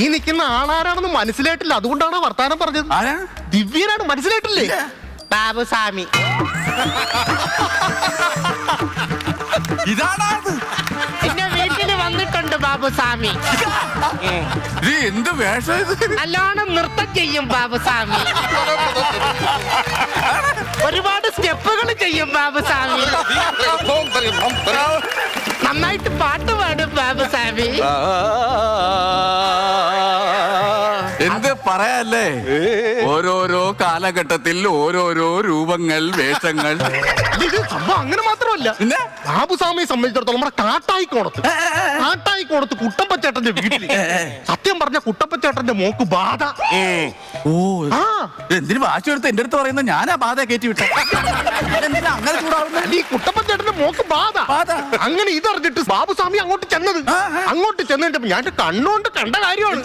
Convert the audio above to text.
ഈ നിൽക്കുന്ന ആളാരാണെന്ന് മനസ്സിലായിട്ടില്ല, അതുകൊണ്ടാണ് വർത്താനം പറഞ്ഞത്. ദിവ്യനാണ്, മനസ്സിലായിട്ടില്ലേ? ബാബുസ്വാമി. ഇതാണ് എന്റെ വീട്ടില് വന്നിട്ടുണ്ട് ബാബുസ്വാമി. എന്ത് വേഷം ഇത്? നല്ലോണം നൃത്തം ചെയ്യും ബാബുസ്വാമി. ഒരുപാട് സ്റ്റെപ്പുകൾ ചെയ്യും ബാബുസ്വാമി. നന്നായിട്ട് പാട്ട് പാടും ബാബുസ്വാമി. എന്ത് പറയാല്ലേ, ഓരോരോ കാലഘട്ടത്തിൽ ഓരോരോ രൂപങ്ങൾ, വേഷങ്ങൾ. ഇത് സംഭവം അങ്ങനെ മാത്രമല്ല. പിന്നെ ബാബുസ്വാമിയെ സംബന്ധിച്ചിടത്തോളം നമ്മുടെ കാട്ടായിക്കോണത്ത് കുട്ടപ്പച്ചേട്ടന്റെ വീട്ടിൽ സത്യം പറഞ്ഞ കുട്ടപ്പച്ചേട്ടന്റെ മോക്ക് ബാധ. ഓ, എന്തിനു വാശി എടുത്ത് എന്റെ അടുത്ത് പറയുന്നത്? ഞാനാ ബാധ കയറ്റി വിട്ട. അങ്ങനെ ചൂടാവുന്ന ഈ കുട്ടപ്പച്ചേട്ടന്റെ മോക്ക് ബാധ. അങ്ങനെ ഇതറിഞ്ഞിട്ട് ബാബുസ്വാമി അങ്ങോട്ട് ചെന്നത്. അങ്ങോട്ട് ചെന്നിട്ട് ഞാൻ കണ്ണുകൊണ്ട് കണ്ട കാര്യമാണ്.